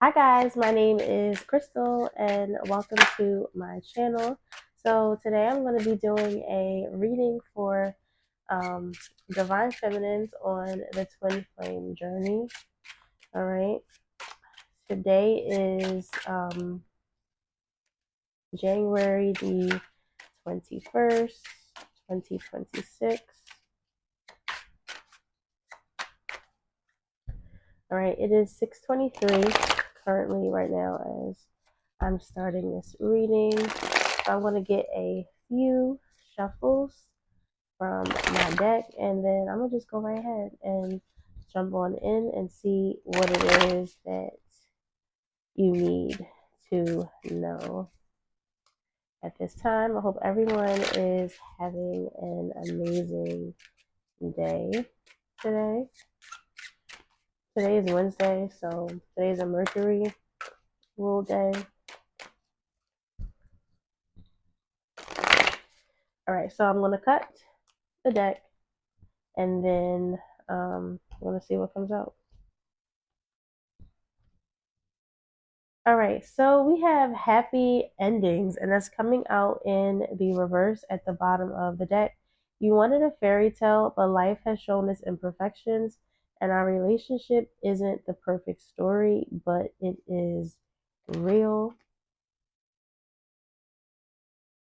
Hi guys, my name is Crystal and welcome to my channel. So today I'm going to be doing a reading for um, Divine Feminines on the Twin Flame journey. All right. Today is January the 21st, 2026. All right. It is 6:23 currently right now as I'm starting this reading. I'm going to get a few shuffles from my deck, and then I'm gonna just go right ahead and jump on in and see what it is that you need to know at this time. I hope everyone is having an amazing day today. Today is Wednesday, so today is a Mercury rule day. All right, so I'm gonna cut the deck, and then I'm gonna see what comes out. All right, so we have happy endings, and that's coming out in the reverse at the bottom of the deck. You wanted a fairy tale, but life has shown its imperfections, and our relationship isn't the perfect story, but it is real.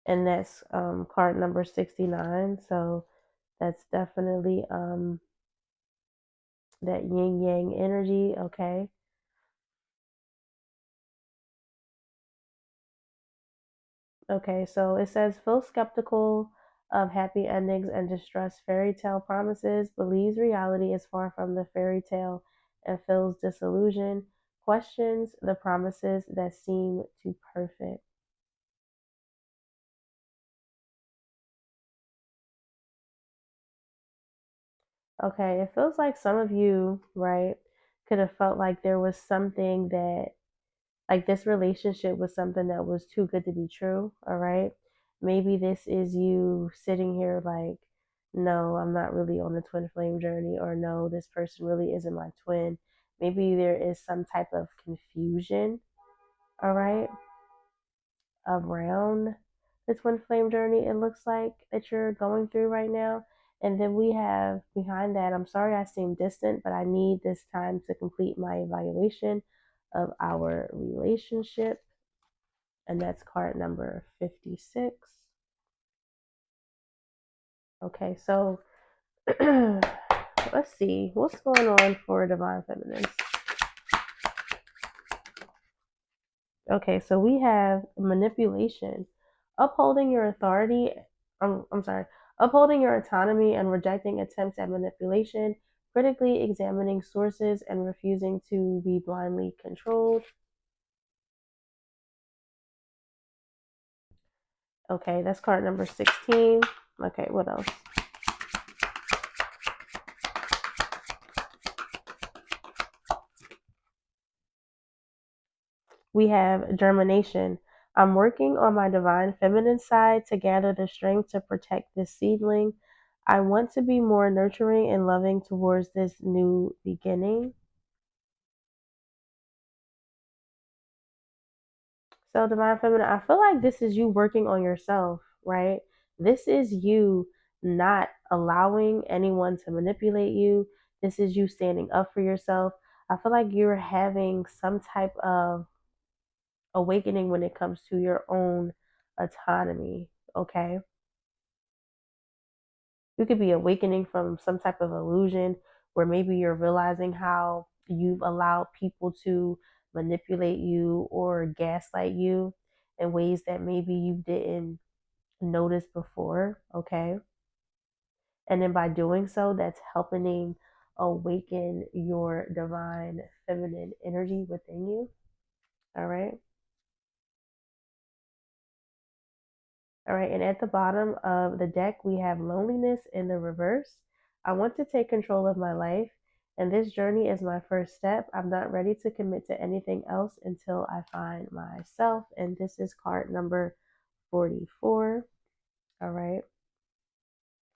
And that's card number 69. So that's definitely that yin yang energy, okay? Okay, so it says feel skeptical of happy endings and distrust fairy tale promises, believes reality is far from the fairy tale and feels disillusion, questions the promises that seem too perfect. Okay, it feels like some of you, right, could have felt like there was something that like this relationship was something that was too good to be true, all right? Maybe this is you sitting here like, no, I'm not really on the twin flame journey, or no, this person really isn't my twin. Maybe there is some type of confusion, all right, around the twin flame journey, it looks like that you're going through right now. And then we have behind that, I'm sorry I seem distant, but I need this time to complete my evaluation of our relationship, and that's card number 56. Okay, so let's see what's going on for Divine Feminines. Okay, so we have manipulation, upholding your authority. I'm sorry, upholding your autonomy and rejecting attempts at manipulation, critically examining sources and refusing to be blindly controlled. Okay, that's card number 16. Okay, what else? We have germination. I'm working on my divine feminine side to gather the strength to protect this seedling. I want to be more nurturing and loving towards this new beginning. So, divine feminine, I feel like this is you working on yourself, right? This is you not allowing anyone to manipulate you. This is you standing up for yourself. I feel like you're having some type of awakening when it comes to your own autonomy, okay? You could be awakening from some type of illusion where maybe you're realizing how you've allowed people to manipulate you or gaslight you in ways that maybe you didn't notice before, okay? And then by doing so, that's helping awaken your divine feminine energy within you, all right? All right, and at the bottom of the deck, we have loneliness in the reverse. I want to take control of my life, and this journey is my first step. I'm not ready to commit to anything else until I find myself. And this is card number 44. All right.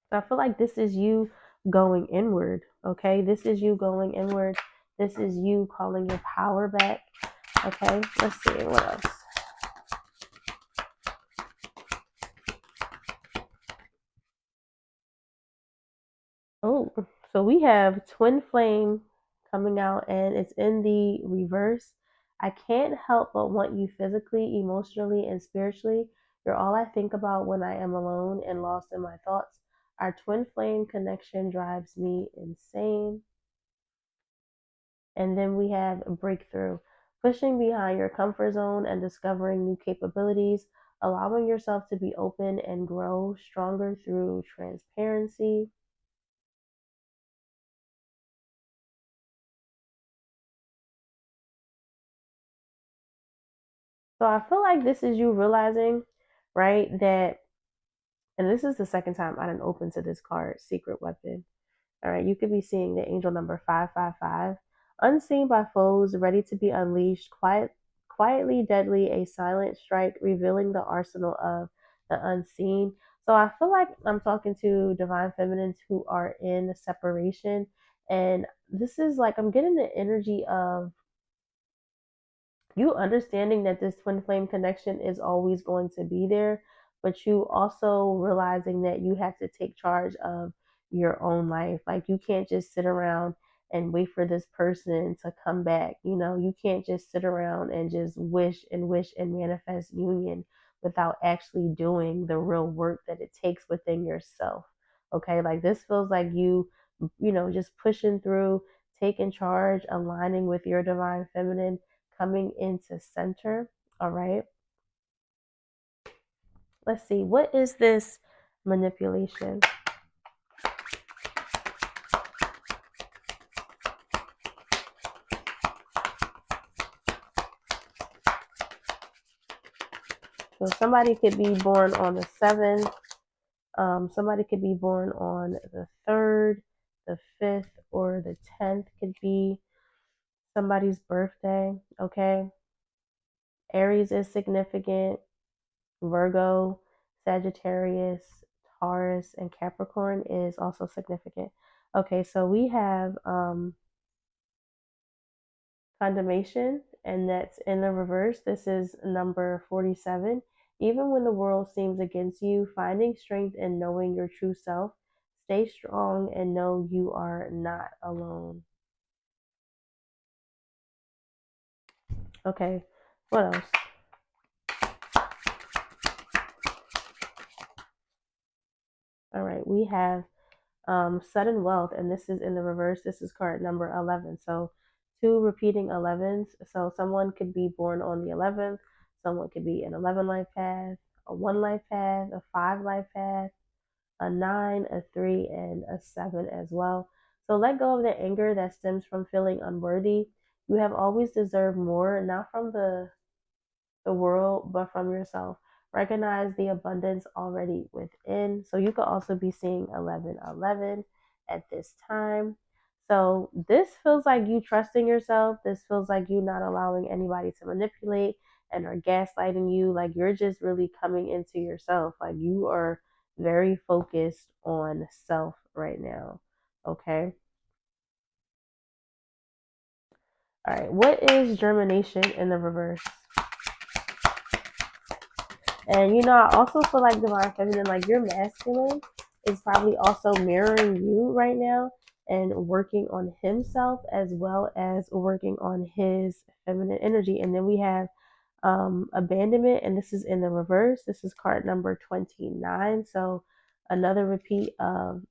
So I feel like this is you going inward. Okay. This is you going inward. This is you calling your power back. Okay, let's see what else. Oh, so we have Twin Flame coming out and it's in the reverse. I can't help but want you physically, emotionally, and spiritually. You're all I think about when I am alone and lost in my thoughts. Our twin flame connection drives me insane. And then we have breakthrough, pushing behind your comfort zone and discovering new capabilities, allowing yourself to be open and grow stronger through transparency. So I feel like this is you realizing, right, that, and this is the second time I didn't open to this card, Secret Weapon. All right, you could be seeing the angel number 555, unseen by foes, ready to be unleashed, quietly deadly, a silent strike, revealing the arsenal of the unseen. So I feel like I'm talking to divine feminines who are in separation, and this is like I'm getting the energy of you understanding that this twin flame connection is always going to be there, but you also realizing that you have to take charge of your own life. Like you can't just sit around and wait for this person to come back. You know, you can't just sit around and just wish and manifest union without actually doing the real work that it takes within yourself. Okay, like this feels like you just pushing through, taking charge, aligning with your divine feminine, coming into center. All right. Let's see. What is this manipulation? So somebody could be born on the 7th. Somebody could be born on the 3rd, the 5th, or the 10th could be somebody's birthday. Okay. Aries is significant. Virgo, Sagittarius, Taurus, and Capricorn is also significant. Okay, so we have condemnation, and that's in the reverse. This is number 47. Even when the world seems against you, finding strength in knowing your true self, stay strong and know you are not alone. Okay, what else? All right, we have sudden wealth, and this is in the reverse. This is card number 11. So, two repeating 11s. So, someone could be born on the 11th, someone could be an 11 life path, a 1 life path, a 5 life path, a 9, a 3, and a 7 as well. So, let go of the anger that stems from feeling unworthy. You have always deserved more, not from the world, but from yourself. Recognize the abundance already within. So you could also be seeing 1111 at this time. So this feels like you trusting yourself. This feels like you not allowing anybody to manipulate and are gaslighting you. Like you're just really coming into yourself. Like you are very focused on self right now. Okay. All right. What is germination in the reverse? And I also feel like divine feminine, like your masculine is probably also mirroring you right now and working on himself as well as working on his feminine energy. And then we have abandonment, and this is in the reverse. This is card number 29. So another repeat of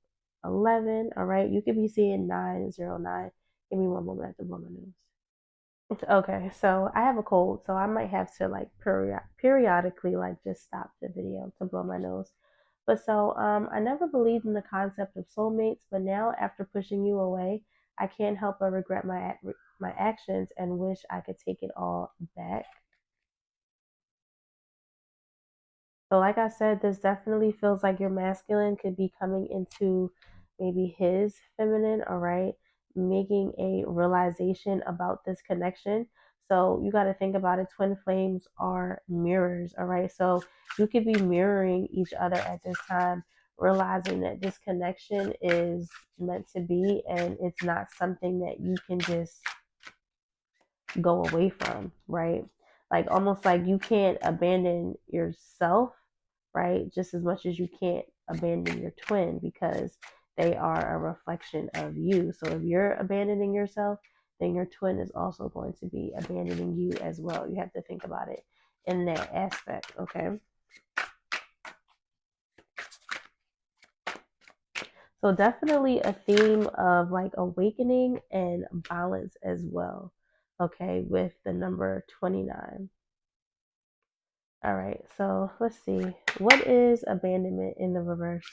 11. All right, you could be seeing 909. Give me one moment, I have to blow my nose. Okay, so I have a cold, so I might have to like periodically like just stop the video to blow my nose. But so I never believed in the concept of soulmates, but now after pushing you away, I can't help but regret my actions and wish I could take it all back. So, like I said, this definitely feels like your masculine could be coming into maybe his feminine, all right, making a realization about this connection. So, you got to think about it. Twin flames are mirrors, all right. So, you could be mirroring each other at this time, realizing that this connection is meant to be and it's not something that you can just go away from, right? Like almost like you can't abandon yourself, right? Just as much as you can't abandon your twin because they are a reflection of you. So if you're abandoning yourself, then your twin is also going to be abandoning you as well. You have to think about it in that aspect, okay? So definitely a theme of like awakening and balance as well, okay, with the number 29. All right, so let's see. What is abandonment in the reverse?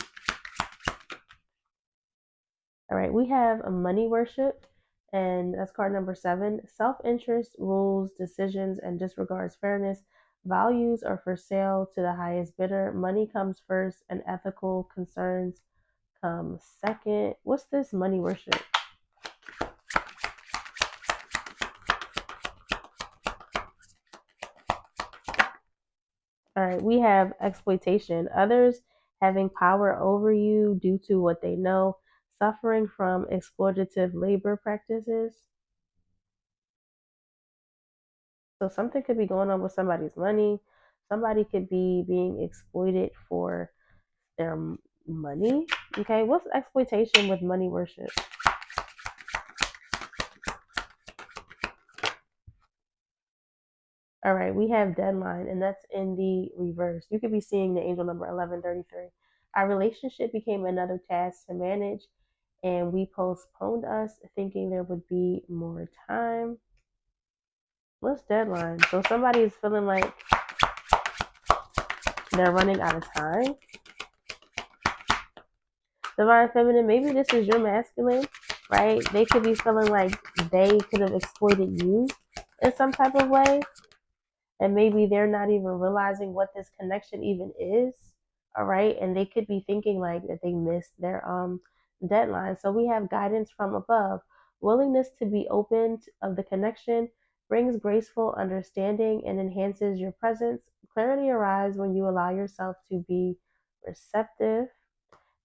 All right, we have a money worship, and that's card number 7. Self interest, rules, decisions, and disregards fairness. Values are for sale to the highest bidder. Money comes first, and ethical concerns come second. What's this money worship? All right, we have exploitation. Others having power over you due to what they know, suffering from exploitative labor practices. So something could be going on with somebody's money. Somebody could be being exploited for their money. Okay, what's exploitation with money worship? All right, we have deadline, and that's in the reverse. You could be seeing the angel number 1133. Our relationship became another task to manage, and we postponed us thinking there would be more time. What's deadline? So somebody is feeling like they're running out of time. Divine feminine, maybe this is your masculine, right? They could be feeling like they could have exploited you in some type of way, and maybe they're not even realizing what this connection even is. All right, and they could be thinking like that they missed their deadline. So we have guidance from above. Willingness to be open of the connection brings graceful understanding and enhances your presence. Clarity arrives when you allow yourself to be receptive.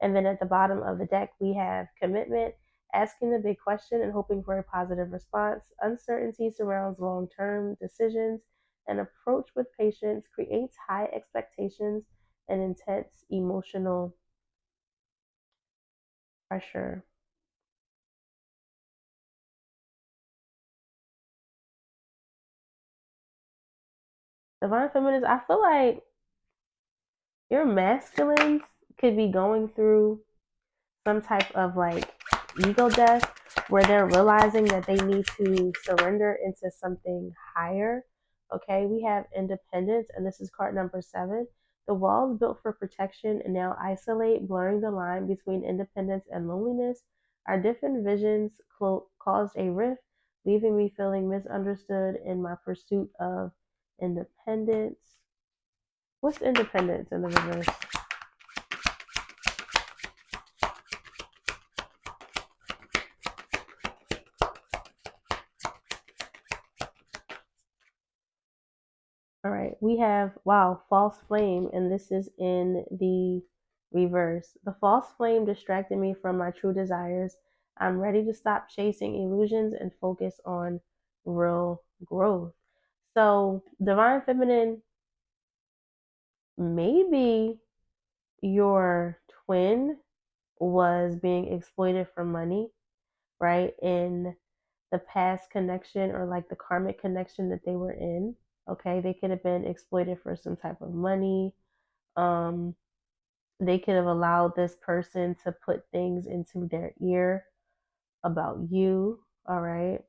And then at the bottom of the deck, we have commitment, asking the big question and hoping for a positive response. Uncertainty surrounds long term decisions. An approach with patience creates high expectations and intense emotional pressure. Divine Feminines, I feel like your masculines could be going through some type of like ego death where they're realizing that they need to surrender into something higher. Okay, we have independence, and this is card number 7. The walls built for protection and now isolate, blurring the line between independence and loneliness. Our different visions caused a rift, leaving me feeling misunderstood in my pursuit of independence. What's independence in the reverse? All right, we have, wow, false flame, and this is in the reverse. The false flame distracted me from my true desires. I'm ready to stop chasing illusions and focus on real growth. So, divine feminine, maybe your twin was being exploited for money, right? In the past connection or like the karmic connection that they were in. Okay, they could have been exploited for some type of money. Um, they could have allowed this person to put things into their ear about you. All right.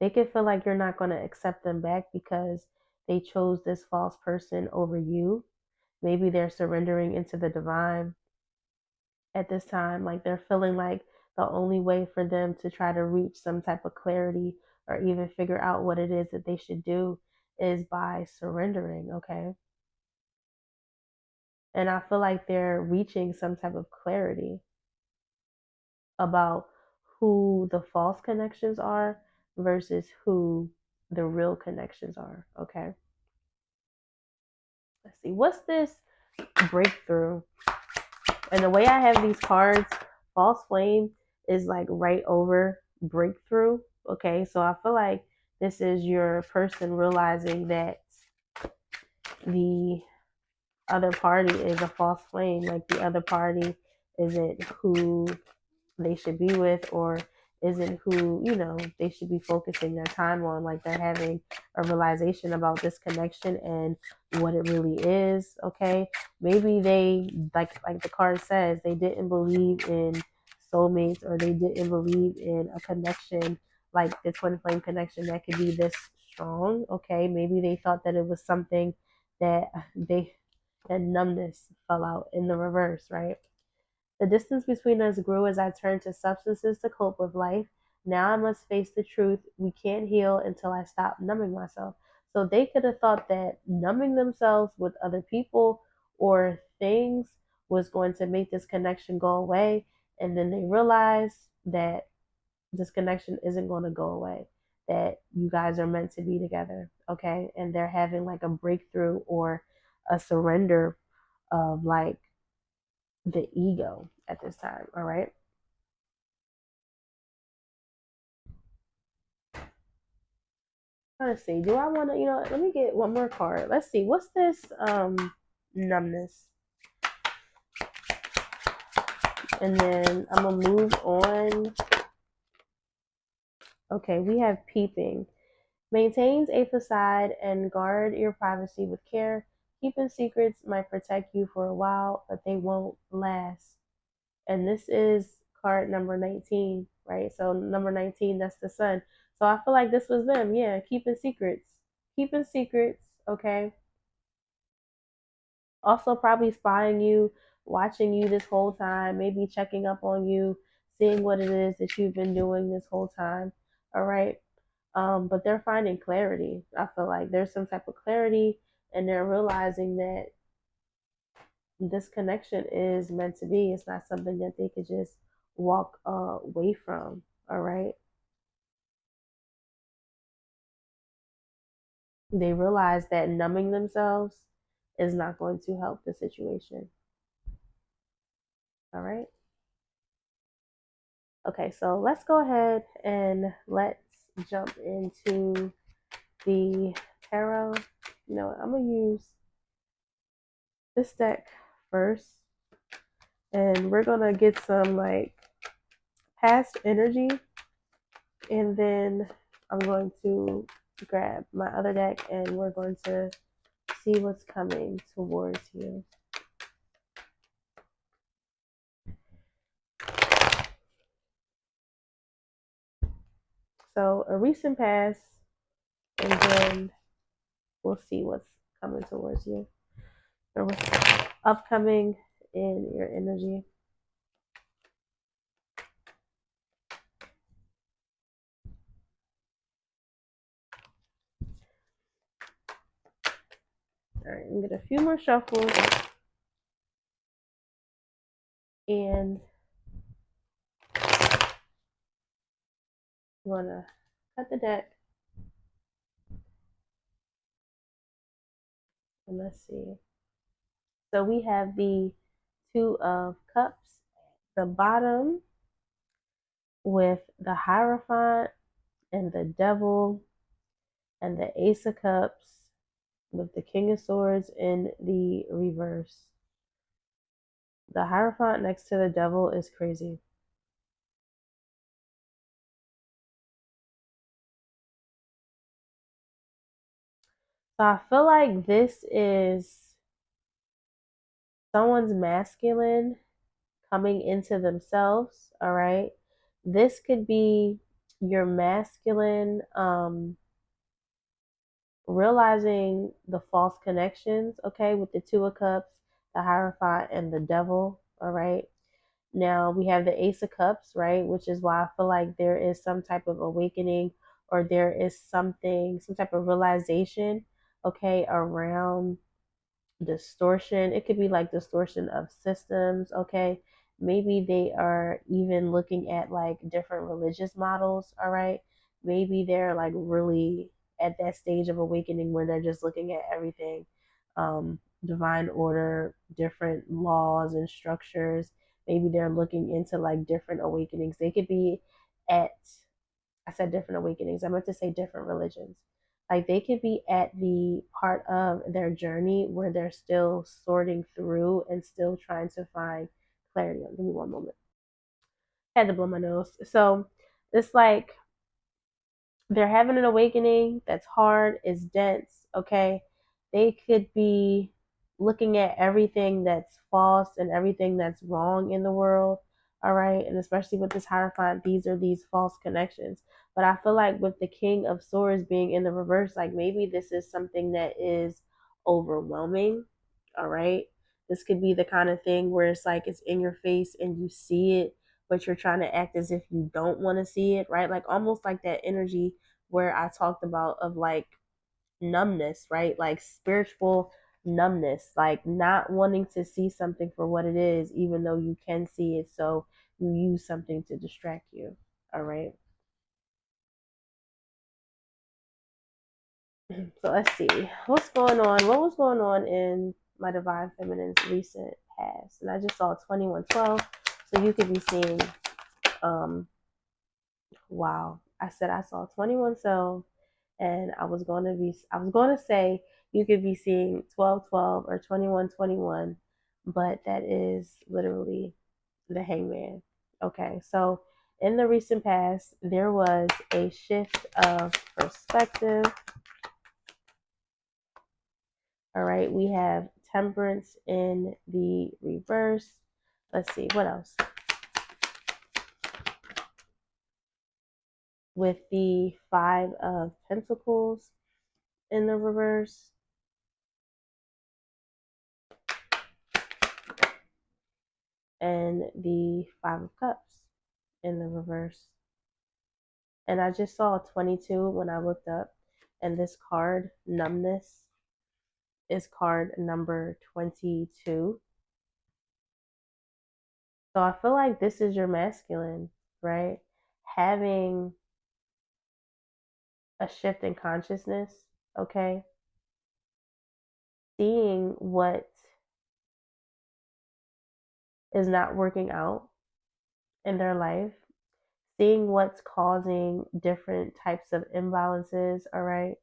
They could feel like you're not going to accept them back because they chose this false person over you. Maybe they're surrendering into the divine at this time. Like they're feeling like the only way for them to try to reach some type of clarity or even figure out what it is that they should do is by surrendering, okay? And I feel like they're reaching some type of clarity about who the false connections are versus who the real connections are, okay? Let's see. What's this breakthrough And the way I have these cards, false flame is like right over breakthrough. Okay, so I feel like this is your person realizing that the other party is a false flame, like the other party isn't who they should be with, or isn't who they should be focusing their time on. Like they're having a realization about this connection and what it really is. Okay, maybe they, like the card says, they didn't believe in soulmates, or they didn't believe in a connection like the twin flame connection that could be this strong. Okay, maybe they thought that it was something that they and numbness fell out in the reverse, right? The distance between us grew as I turned to substances to cope with life. Now I must face the truth. We can't heal until I stop numbing myself. So they could have thought that numbing themselves with other people or things was going to make this connection go away. And then they realized that this connection isn't going to go away, that you guys are meant to be together. Okay. And they're having like a breakthrough or a surrender of like the ego at this time. All right. Let's see. Do I want to, let me get one more card. Let's see. What's this? Numbness. And then I'm going to move on. Okay. We have peeping. Maintains a facade and guard your privacy with care. Keeping secrets might protect you for a while, but they won't last. And this is card number 19, right? So number 19, that's the sun. So I feel like this was them. Yeah, keeping secrets. Keeping secrets, okay? Also probably spying you, watching you this whole time, maybe checking up on you, seeing what it is that you've been doing this whole time. All right. But they're finding clarity. I feel like there's some type of clarity, and they're realizing that this connection is meant to be. It's not something that they could just walk away from. All right. They realize that numbing themselves is not going to help the situation. All right. Okay, so let's go ahead and let's jump into the tarot. You know what? I'm going to use this deck first, and we're going to get some like past energy, and then I'm going to grab my other deck and we're going to see what's coming towards you. So a recent past, and then we'll see what's coming towards you, or what's upcoming in your energy. All right, I'm gonna get a few more shuffles, and I'm gonna cut the deck, and let's see. So we have the Two of Cups at the bottom, with the Hierophant and the Devil, and the Ace of Cups with the King of Swords in the reverse. The Hierophant next to the Devil is crazy. So I feel like this is someone's masculine coming into themselves. All right. This could be your masculine realizing the false connections, okay, with the Two of Cups, the Hierophant, and the Devil. All right. Now we have the Ace of Cups, right? Which is why I feel like there is some type of awakening, or there is something, some type of realization, okay, around distortion. It could be like distortion of systems, okay? Maybe they are even looking at like different religious models, all right? Maybe they're like really at that stage of awakening where they're just looking at everything divine order, different laws and structures. Maybe they're looking into like different awakenings. They could be at, I said different awakenings. I meant to say different religions. Like they could be at the part of their journey where they're still sorting through and still trying to find clarity. Give me one moment. I had to blow my nose. So it's like they're having an awakening that's hard, is dense, okay? They could be looking at everything that's false and everything that's wrong in the world, all right? And especially with this Hierophant, these are these false connections. But I feel like with the King of Swords being in the reverse, like maybe this is something that is overwhelming, all right? This could be the kind of thing where it's like it's in your face and you see it, but you're trying to act as if you don't want to see it, right? Like almost like that energy where I talked about of like numbness, right? Like spiritual numbness, like not wanting to see something for what it is, even though you can see it. So you use something to distract you. All right. So let's see what's going on. What was going on in my Divine Feminine's recent past? And I just saw 2112. So you could be seeing, wow. I said I saw 2112 and I was going to say you could be seeing 1212 or 2121, but that is literally the hangman. Okay, so in the recent past there was a shift of perspective. All right, we have temperance in the reverse. Let's see what else with the 5 of Pentacles in the reverse. And the 5 of Cups in the reverse. And I just saw 22 when I looked up. And this card, numbness, is card number 22. So I feel like this is your masculine, right? Having a shift in consciousness, okay? Seeing what is not working out in their life, seeing what's causing different types of imbalances, all right?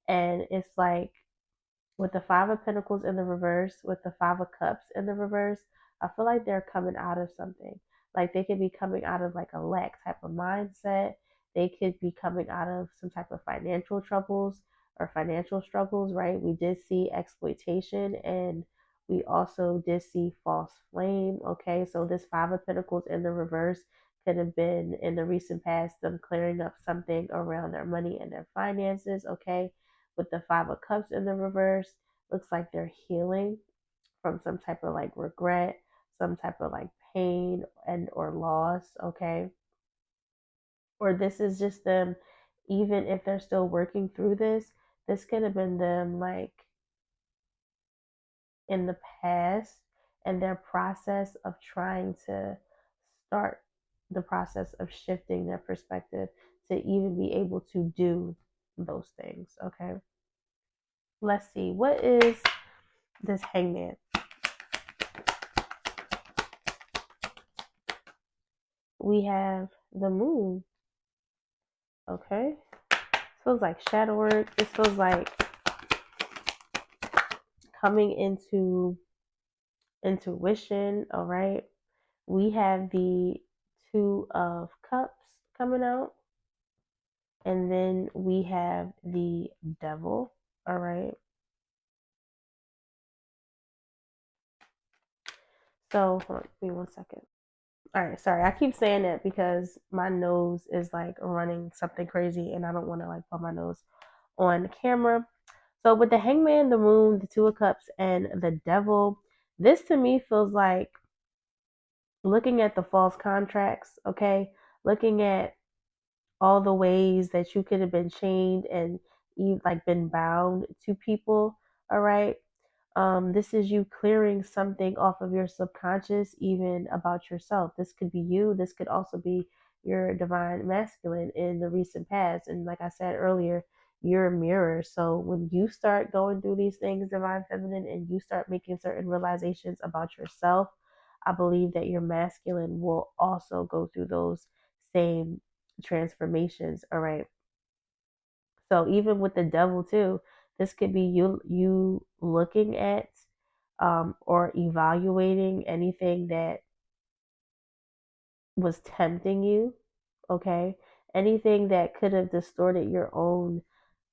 And it's like with the 5 of Pentacles in the reverse, with the 5 of Cups in the reverse, I feel like they're coming out of something. Like they could be coming out of like a lack type of mindset. They could be coming out of some type of financial troubles or financial struggles, right? We did see exploitation and we also did see false flame. Okay, so this 5 of Pentacles in the reverse could have been in the recent past them clearing up something around their money and their finances. Okay, with the 5 of Cups in the reverse, looks like they're healing from some type of like regret, some type of like pain and or loss, okay? Or this is just them, even if they're still working through this could have been them like in the past and their process of trying to start the process of shifting their perspective to even be able to do those things, okay? Let's see, what is this hangman? We have the moon. Okay. This feels like shadow work. This feels like coming into intuition. All right. We have the 2 of Cups coming out. And then we have the devil. All right. So hold on, give me one second. All right, sorry. I keep saying that because my nose is like running something crazy and I don't want to like put my nose on camera. So with the hangman, the moon, the 2 of Cups, and the devil, this to me feels like looking at the false contracts, okay? Looking at all the ways that you could have been chained and you like been bound to people, all right? This is you clearing something off of your subconscious, even about yourself. This could be you. This could also be your divine masculine in the recent past. And like I said earlier, your mirror. So when you start going through these things, divine feminine, and you start making certain realizations about yourself, I believe that your masculine will also go through those same transformations. All right. So even with the devil too, this could be you looking at or evaluating anything that was tempting you, okay? Anything that could have distorted your own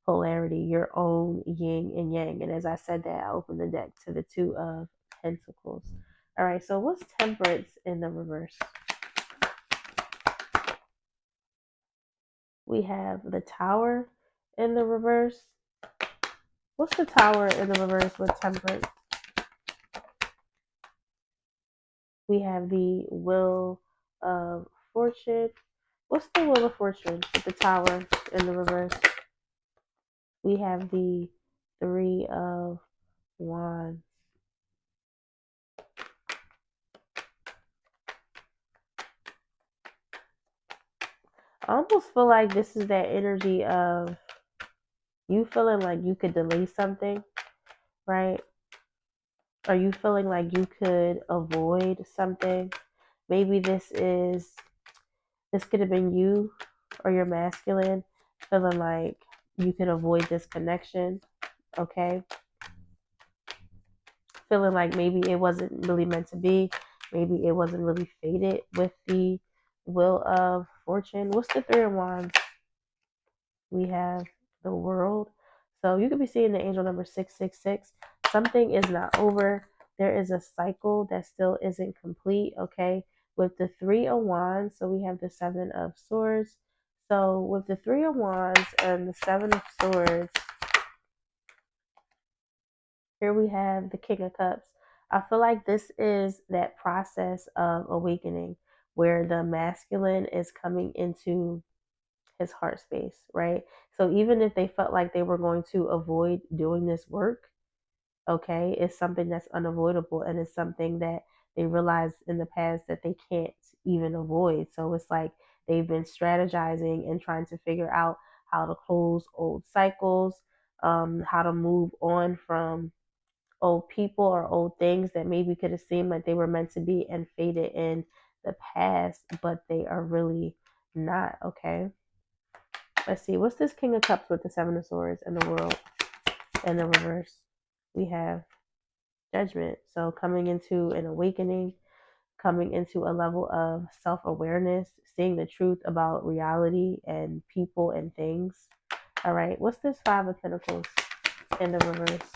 polarity, your own yin and yang. And as I said that, I opened the deck to the Two of Pentacles. All right, so what's Temperance in the reverse? We have the Tower in the reverse. What's the Tower in the reverse with Temperance? We have the Wheel of Fortune. What's the Wheel of Fortune with the Tower in the reverse? We have the Three of Wands. I almost feel like this is that energy of you feeling like you could delay something, right? Are you feeling like you could avoid something? Maybe this could have been you or your masculine feeling like you could avoid this connection, okay? Feeling like maybe it wasn't really meant to be. Maybe it wasn't really fated with the Wheel of Fortune. What's the Three of Wands? We have the World. So you could be seeing the angel number 666. Something is not over. There is a cycle that still isn't complete, okay? With the Three of Wands, so we have the Seven of Swords. So with the Three of Wands and the Seven of Swords, here we have the King of Cups. I feel like this is that process of awakening where the masculine is coming into his heart space, right? So even if they felt like they were going to avoid doing this work, okay, it's something that's unavoidable and it's something that they realized in the past that they can't even avoid. So it's like they've been strategizing and trying to figure out how to close old cycles, how to move on from old people or old things that maybe could have seemed like they were meant to be and faded in the past, but they are really not, okay? Let's see, what's this King of Cups with the Seven of Swords and the World and the reverse? We have Judgment. So coming into an awakening, coming into a level of self-awareness, seeing the truth about reality and people and things. All right, what's this Five of Pentacles in the reverse?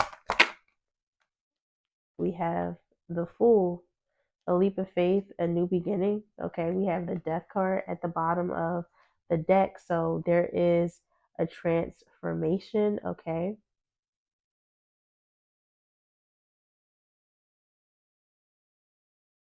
We have the Fool, a leap of faith, a new beginning. Okay, we have the Death card at the bottom of the deck. So there is a transformation. Okay,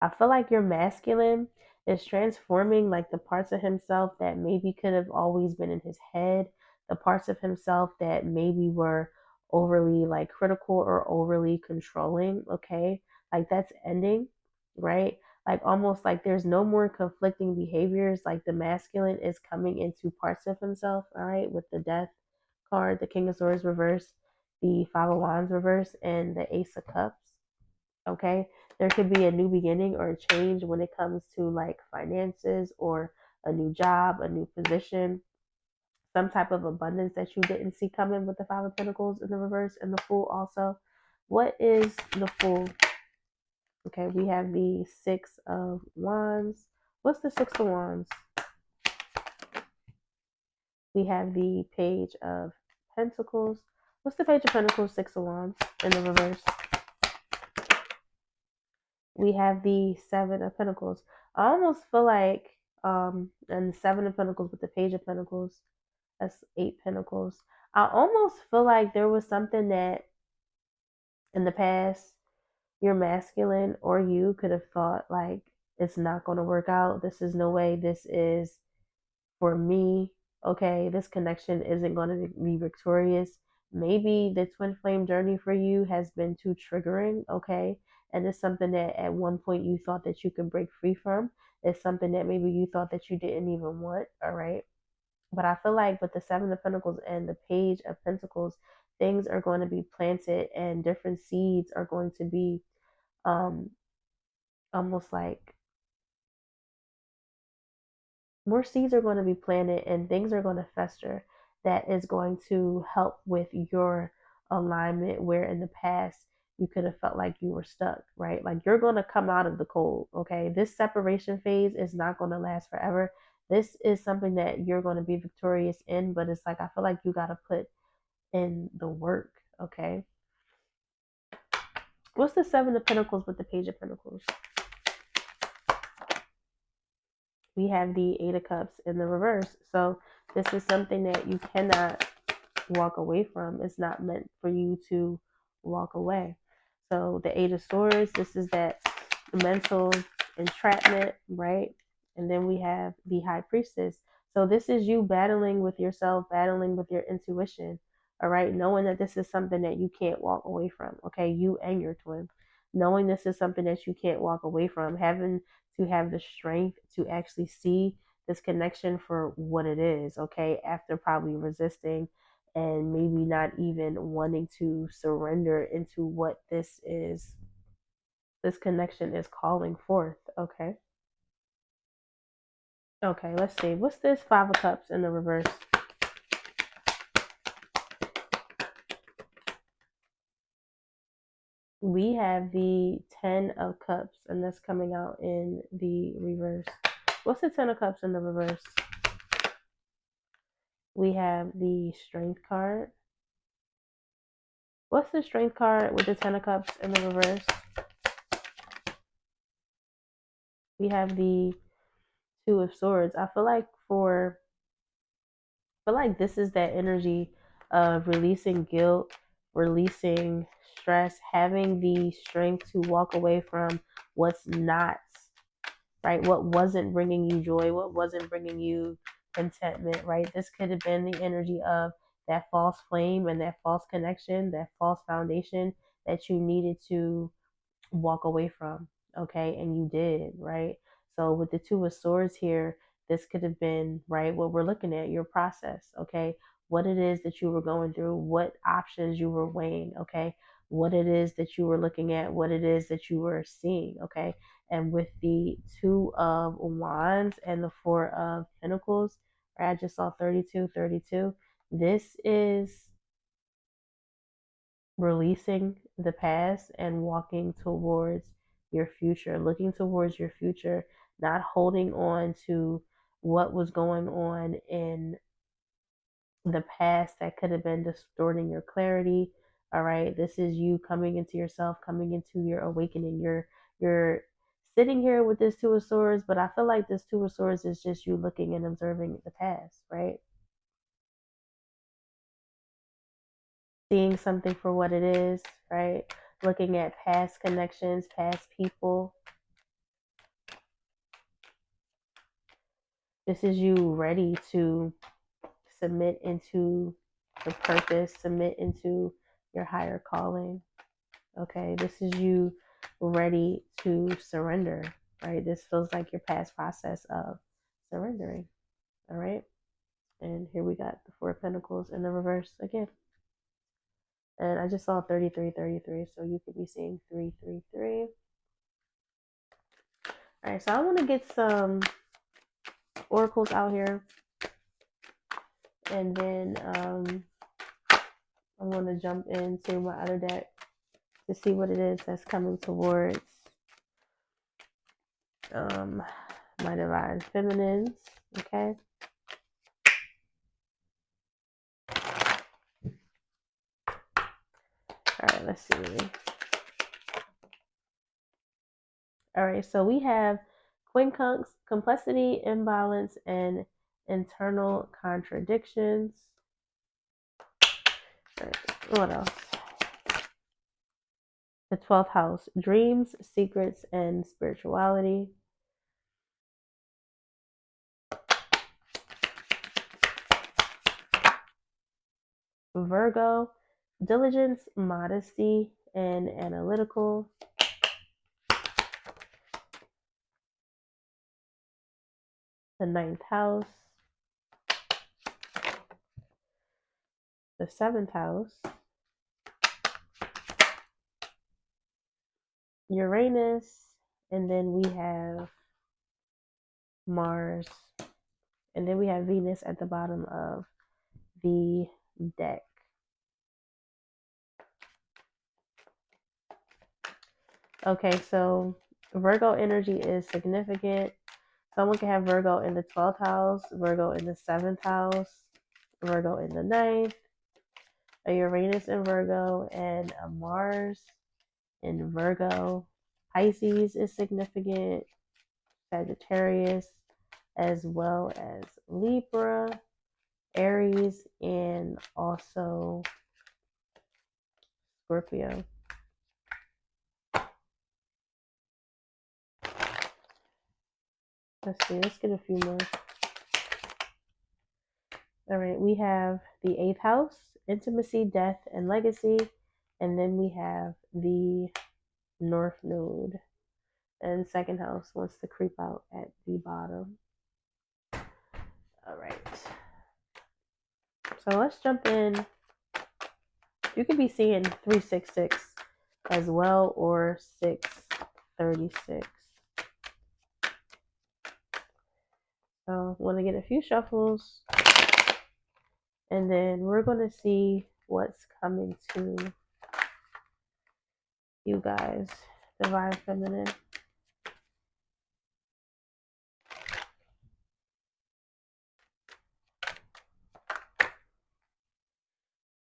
I feel like your masculine is transforming like the parts of himself that maybe could have always been in his head, the parts of himself that maybe were overly like critical or overly controlling, okay? Like that's ending, right? Like almost like there's no more conflicting behaviors. Like the masculine is coming into parts of himself, all right, with the Death card, the King of Swords reverse, the Five of Wands reverse, and the Ace of Cups. Okay, there could be a new beginning or a change when it comes to like finances or a new job, a new position, some type of abundance that you didn't see coming with the Five of Pentacles in the reverse and the Fool also. What is the Fool? Okay, we have the Six of Wands. What's the Six of Wands? We have the Page of Pentacles. What's the Page of Pentacles, Six of Wands in the reverse? We have the Seven of Pentacles. I almost feel like, and the Seven of Pentacles with the Page of Pentacles, that's Eight Pentacles. I almost feel like there was something that in the past, your masculine or you could have thought like it's not going to work out. This is no way. This is for me. Okay, this connection isn't going to be victorious. Maybe the twin flame journey for you has been too triggering. Okay, and it's something that at one point you thought that you could break free from. It's something that maybe you thought that you didn't even want. All right, But I feel like with the Seven of Pentacles and the Page of Pentacles, things are going to be planted and different seeds are going to be um, almost like more seeds are going to be planted and things are going to fester that is going to help with your alignment where in the past you could have felt like you were stuck, right? Like you're going to come out of the cold, okay? This separation phase is not going to last forever. This is something that you're going to be victorious in, but it's like I feel like you got to put in the work, okay? What's the Seven of Pentacles with the Page of Pentacles? We have the Eight of Cups in the reverse. So this is something that you cannot walk away from. It's not meant for you to walk away. So the Eight of Swords, this is that mental entrapment, right? And then we have the High Priestess. So this is you battling with yourself, battling with your intuition, all right? Knowing that this is something that you can't walk away from, okay? You and your twin. Knowing this is something that you can't walk away from, having to have the strength to actually see this connection for what it is, okay? After probably resisting and maybe not even wanting to surrender into what this is, this connection is calling forth, okay? Okay, let's see. What's this Five of Cups in the reverse? We have the Ten of Cups, and that's coming out in the reverse. What's the Ten of Cups in the reverse? We have the Strength card. What's the Strength card with the Ten of Cups in the reverse? We have the Two of Swords. I feel like this is that energy of releasing guilt, releasing stress, having the strength to walk away from what's not, right? What wasn't bringing you joy, what wasn't bringing you contentment, right? This could have been the energy of that false flame and that false connection, that false foundation that you needed to walk away from, okay? And you did, right? So with the Two of Swords here, this could have been, right, what we're looking at, your process, okay? What it is that you were going through, what options you were weighing, okay? What it is that you were looking at, what it is that you were seeing, okay? And with the Two of Wands and the Four of Pentacles, right, I just saw 32, 32. This is releasing the past and walking towards your future, looking towards your future, not holding on to what was going on in the past that could have been distorting your clarity. All right, this is you coming into yourself, coming into your awakening. You're sitting here with this Two of Swords, but I feel like this Two of Swords is just you looking and observing the past, right? Seeing something for what it is, right? Looking at past connections, past people. This is you ready to submit into the purpose, submit into your higher calling. Okay, this is you ready to surrender, right? This feels like your past process of surrendering. All right, and here we got the Four of Pentacles in the reverse again. And I just saw 33, 33, so you could be seeing 333. All right, so I want to get some oracles out here, and then I'm going to jump into my other deck to see what it is that's coming towards my divine feminines. Okay. All right, let's see. All right, so we have quincunx, complexity, imbalance, and internal contradictions. All right, what else? The 12th house, dreams, secrets, and spirituality. Virgo, diligence, modesty, and analytical. The 9th house, the 7th house, Uranus, and then we have Mars, and then we have Venus at the bottom of the deck. Okay, so Virgo energy is significant. Someone can have Virgo in the 12th house, Virgo in the 7th house, Virgo in the 9th, a Uranus in Virgo, and a Mars in Virgo. Pisces is significant, Sagittarius, as well as Libra, Aries, and also Scorpio. Let's see, let's get a few more. All right, we have the 8th house, intimacy, death, and legacy. And then we have the North Node. And 2nd house wants to creep out at the bottom. All right. So let's jump in. You could be seeing 366 as well, or 636. So want to get a few shuffles, and then we're going to see what's coming to you guys, Divine Feminine.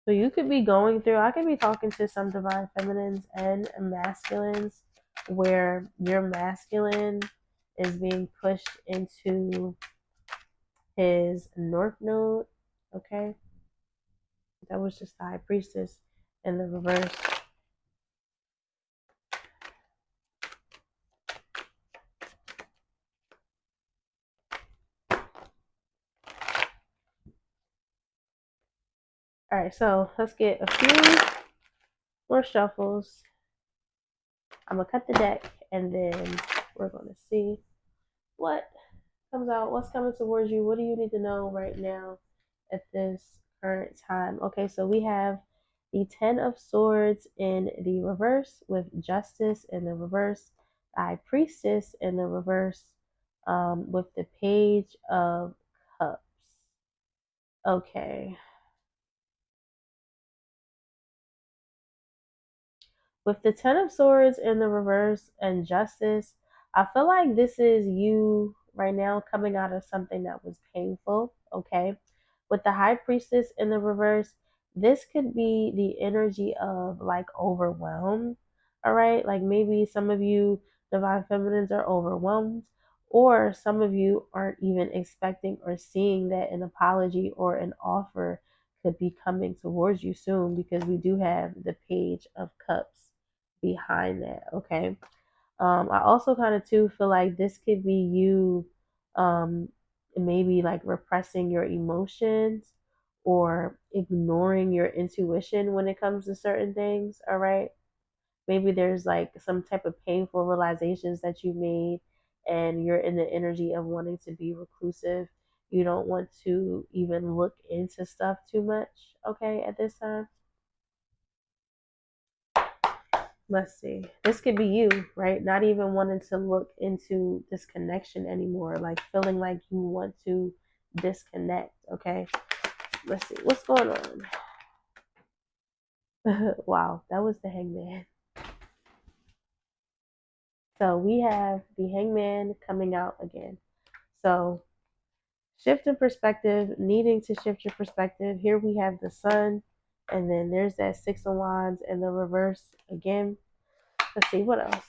So you could be going through, I could be talking to some Divine Feminines and masculines where your masculine is being pushed into his North Node. Okay. That was just the High Priestess in the reverse. All right, so let's get a few more shuffles. I'm gonna cut the deck, and then we're gonna see what comes out, what's coming towards you. What do you need to know right now at this current time? Okay, so we have the 10 of Swords in the reverse, with Justice in the reverse, the High Priestess in the reverse, with the Page of Cups. Okay. With the 10 of Swords in the reverse and Justice, I feel like this is you right now coming out of something that was painful, okay? With the High Priestess in the reverse, this could be the energy of like overwhelmed, all right? Like maybe some of you Divine Feminines are overwhelmed, or some of you aren't even expecting or seeing that an apology or an offer could be coming towards you soon, because we do have the Page of Cups behind that. Okay. I also kind of too feel like this could be you maybe like repressing your emotions or ignoring your intuition when it comes to certain things. All right. Maybe there's like some type of painful realizations that you made, and you're in the energy of wanting to be reclusive. You don't want to even look into stuff too much, okay, at this time. Let's see. This could be you, right? Not even wanting to look into this connection anymore, like feeling like you want to disconnect, okay? Let's see. What's going on? Wow, that was the Hangman. So we have the Hangman coming out again. So shift in perspective, needing to shift your perspective. Here we have the Sun, and then there's that Six of Wands in the reverse again. Let's see, what else?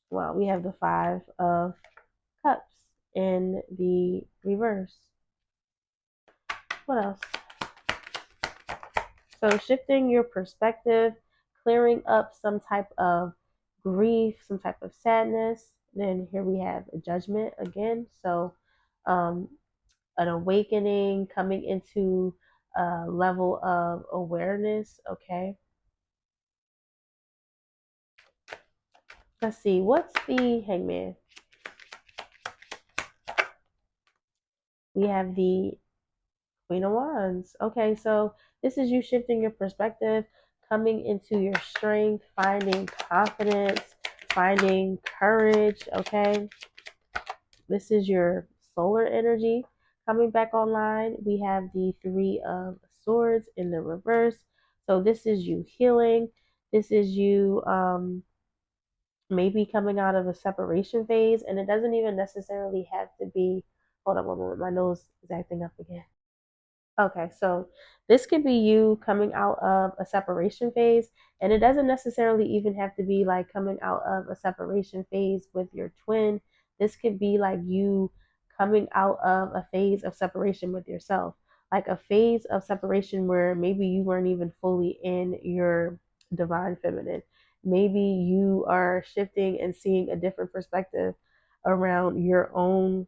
Well, we have the Five of Cups in the reverse. What else? So shifting your perspective, clearing up some type of grief, some type of sadness. Then here we have a Judgment again. So an awakening, coming into a level of awareness. Okay. Let's see. What's the Hangman? We have the Queen of Wands. Okay, so this is you shifting your perspective, coming into your strength, finding confidence, finding courage. Okay, this is your solar energy coming back online. We have the Three of Swords in the reverse. So this is you healing. This is you maybe coming out of a separation phase, and it doesn't even necessarily have to be. Hold on one moment, my nose is acting up again. Okay, so this could be you coming out of a separation phase, and it doesn't necessarily even have to be like coming out of a separation phase with your twin. This could be like you coming out of a phase of separation with yourself, like a phase of separation where maybe you weren't even fully in your divine feminine. Maybe you are shifting and seeing a different perspective around your own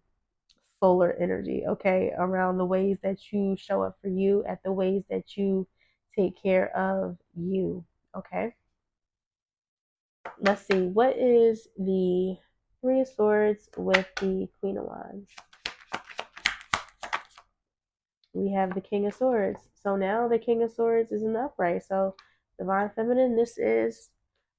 solar energy, okay, around the ways that you show up for you, at the ways that you take care of you, okay. Let's see, what is the Three of Swords with the Queen of Wands? We have the King of Swords. So now the King of Swords is in the upright. So divine feminine, this is,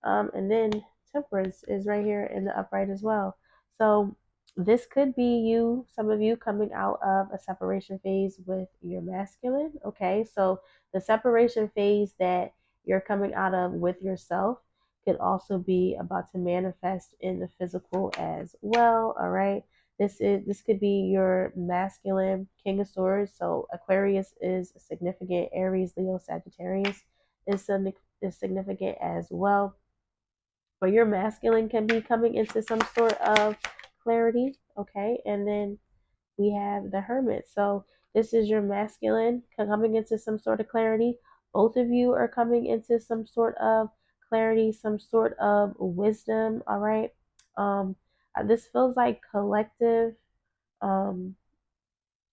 and then Temperance is right here in the upright as well. So this could be you, some of you coming out of a separation phase with your masculine. Okay, so the separation phase that you're coming out of with yourself could also be about to manifest in the physical as well. All right. This could be your masculine King of Swords. So Aquarius is significant. Aries, Leo, Sagittarius is significant as well. But your masculine can be coming into some sort of clarity. Okay, and then we have the Hermit. So this is your masculine coming into some sort of clarity. Both of you are coming into some sort of clarity, some sort of wisdom. All right. This feels like collective um,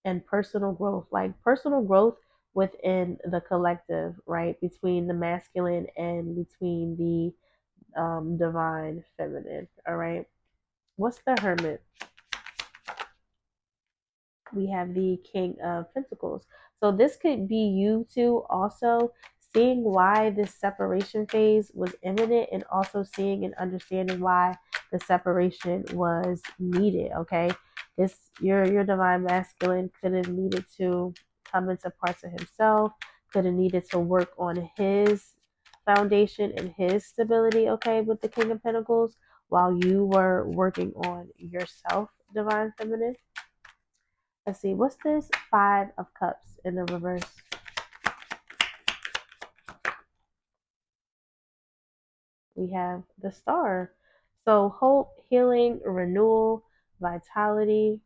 and personal growth, like personal growth within the collective, right? Between the masculine and between the divine feminine. All right. What's the Hermit? We have the King of Pentacles. So this could be you two also seeing why this separation phase was imminent, and also seeing and understanding why the separation was needed. Okay. This your divine masculine could have needed to come into parts of himself, could have needed to work on his foundation and his stability, okay, with the King of Pentacles, while you were working on yourself, divine feminine. Let's see, what's this? Five of Cups in the reverse. We have the Star. So hope, healing, renewal, vitality.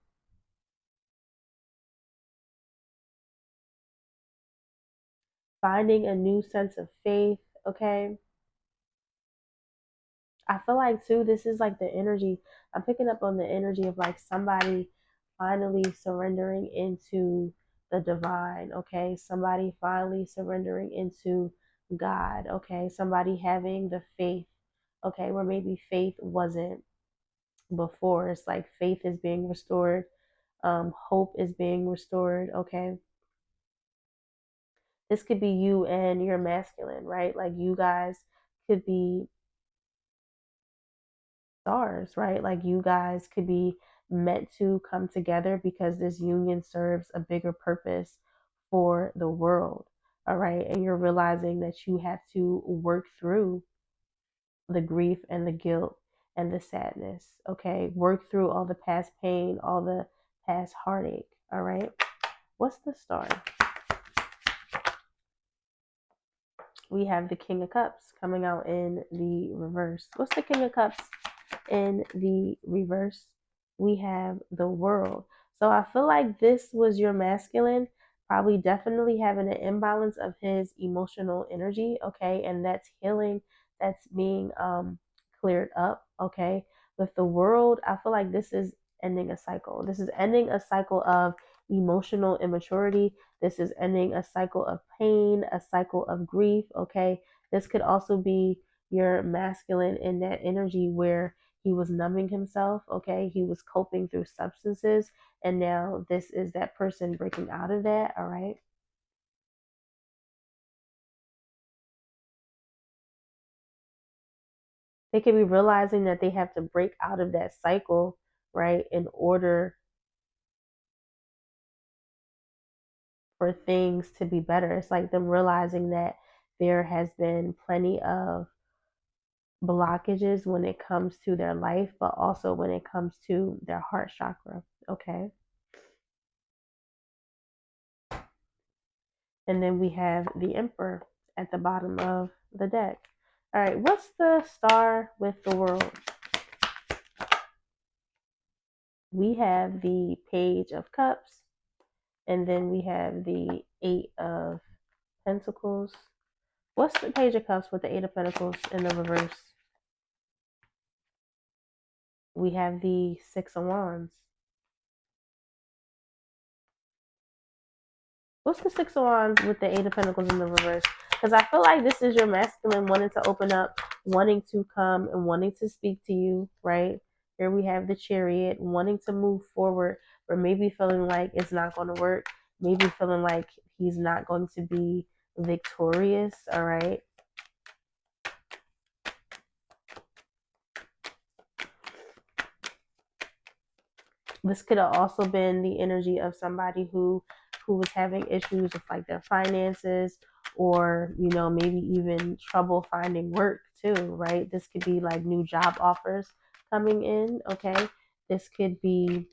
Finding a new sense of faith, okay? I feel like too, this is like the energy. I'm picking up on the energy of like somebody finally surrendering into the divine, okay? Somebody finally surrendering into God, okay? Somebody having the faith, okay, where maybe faith wasn't before. It's like faith is being restored, hope is being restored, okay? This could be you and your masculine, right? Like you guys could be stars, right? Like you guys could be meant to come together because this union serves a bigger purpose for the world. All right. And you're realizing that you have to work through the grief and the guilt and the sadness. Okay. Work through all the past pain, all the past heartache. All right. What's the star? We have the King of Cups coming out in the reverse. What's the King of Cups in the reverse? We have the World. So I feel like this was your masculine, probably definitely having an imbalance of his emotional energy, okay? And that's healing, that's being cleared up, okay? With the World, I feel like this is ending a cycle. This is ending a cycle of emotional immaturity. This is ending a cycle of pain, a cycle of grief, okay? This could also be your masculine in that energy where he was numbing himself, okay? He was coping through substances, and now this is that person breaking out of that, all right? They could be realizing that they have to break out of that cycle, right, in order for things to be better. It's like them realizing that there has been plenty of blockages when it comes to their life, but also when it comes to their heart chakra, okay? And then we have the Emperor at the bottom of the deck. All right, what's the star with the world? We have the Page of Cups, and then we have the Eight of Pentacles. What's the Page of Cups with the Eight of Pentacles in the reverse? We have the Six of Wands. What's the Six of Wands with the Eight of Pentacles in the reverse? Because I feel like this is your masculine wanting to open up, wanting to come and wanting to speak to you, right? Here we have the Chariot, wanting to move forward, but maybe feeling like it's not going to work. Maybe feeling like he's not going to be victorious, all right? This could have also been the energy of somebody who was having issues with like their finances, or maybe even trouble finding work too, right? This could be like new job offers coming in, okay? This could be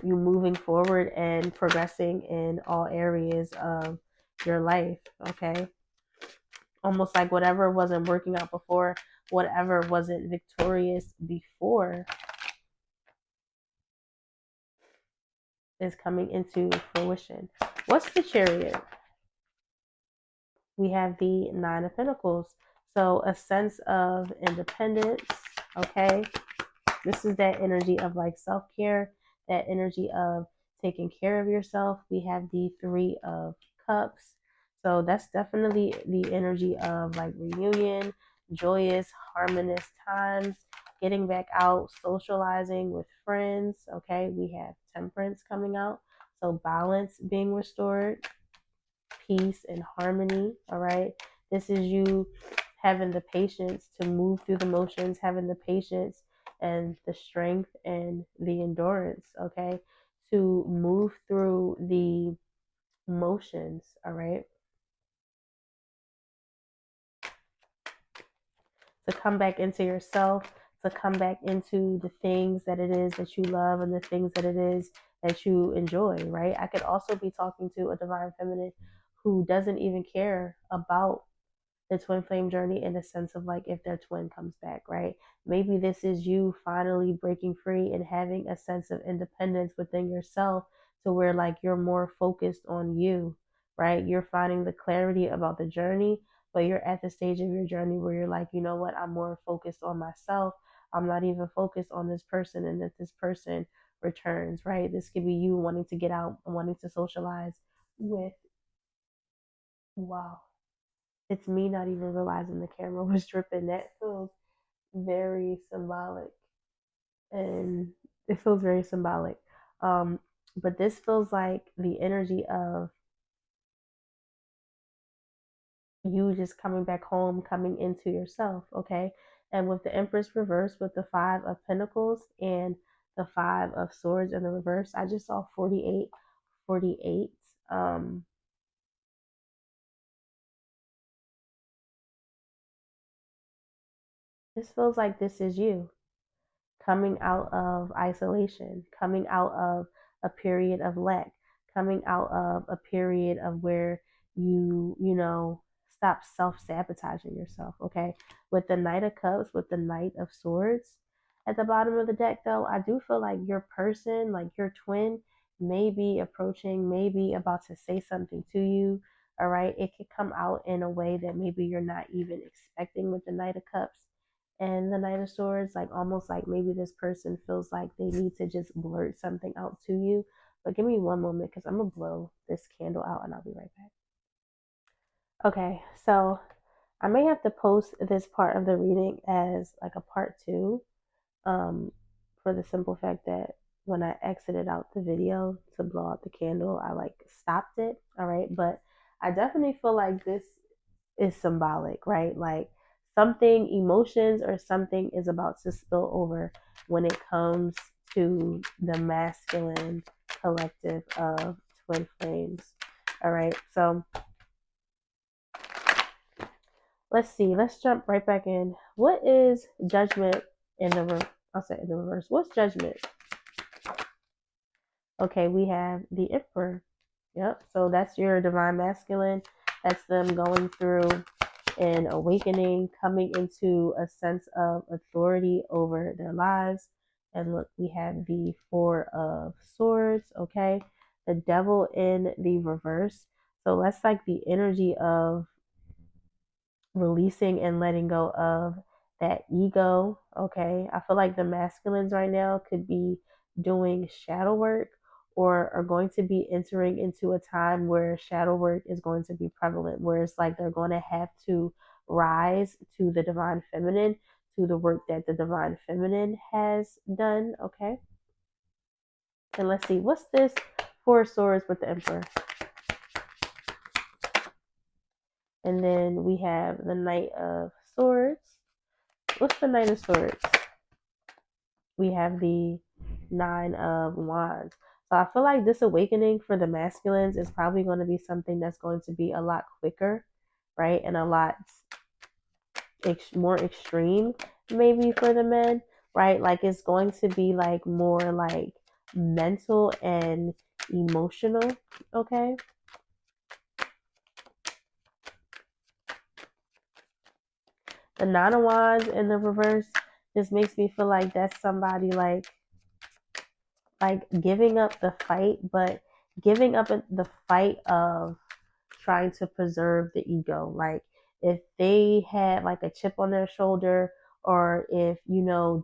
you moving forward and progressing in all areas of your life, okay? Almost like whatever wasn't working out before, whatever wasn't victorious before, is coming into fruition. What's the Chariot? We have the Nine of Pentacles. So a sense of independence, okay? This is that energy of like self-care, that energy of taking care of yourself. We have the Three of Cups. So that's definitely the energy of like reunion, joyous, harmonious times, getting back out, socializing with friends, okay? We have Temperance coming out. So balance being restored, peace and harmony, all right? This is you having the patience to move through the motions, having the patience and the strength and the endurance, okay, to move through the motions, all right, to come back into yourself, to come back into the things that it is that you love and the things that it is that you enjoy, right? I could also be talking to a divine feminine who doesn't even care about the twin flame journey, in a sense of like if their twin comes back, right? Maybe this is you finally breaking free and having a sense of independence within yourself, to where like you're more focused on you, right? You're finding the clarity about the journey, but you're at the stage of your journey where you're like, you know what, I'm more focused on myself. I'm not even focused on this person, and that this person returns, right? This could be you wanting to get out, wanting to socialize with, wow, it's me not even realizing the camera was dripping. That feels very symbolic, and it feels very symbolic. Um, but this feels like the energy of you just coming back home, coming into yourself, okay? And with the Empress reverse, with the Five of Pentacles and the Five of Swords in the reverse, I just saw 48, 48. This feels like this is you coming out of isolation, coming out of a period of lack, coming out of a period of where you stop self-sabotaging yourself, okay? With the Knight of Cups, with the Knight of Swords at the bottom of the deck, though, I do feel like your person, like your twin, may be approaching, may be about to say something to you, all right? It could come out in a way that maybe you're not even expecting with the Knight of Cups and the Knight of Swords, like almost like maybe this person feels like they need to just blurt something out to you. But give me one moment because I'm gonna blow this candle out and I'll be right back. Okay, so I may have to post this part of the reading as like a part two, um, for the simple fact that when I exited out the video to blow out the candle, I like stopped it. All right. But I definitely feel like this is symbolic, right? Like something, emotions or something is about to spill over when it comes to the masculine collective of twin flames. All right. So let's see. Let's jump right back in. What is judgment in the I'll say in the reverse. What's judgment? Okay, we have the Emperor. Yep. So that's your divine masculine. That's them going through an awakening, coming into a sense of authority over their lives. And look, we have the Four of Swords. Okay. The Devil in the reverse. So that's like the energy of releasing and letting go of that ego. Okay. I feel like the masculines right now could be doing shadow work or are going to be entering into a time where shadow work is going to be prevalent, where it's like they're going to have to rise to the divine feminine, to the work that the divine feminine has done. Okay. And let's see, what's this Four of Swords with the Emperor? And then we have the Knight of Swords. What's the Knight of Swords? We have the Nine of Wands. So I feel like this awakening for the masculines is probably going to be something that's going to be a lot quicker, right? And a lot more extreme, maybe for the men, right? Like it's going to be like more like mental and emotional, okay? The Nine of Wands in the reverse just makes me feel like that's somebody like giving up the fight, but giving up the fight of trying to preserve the ego. Like if they had like a chip on their shoulder, or if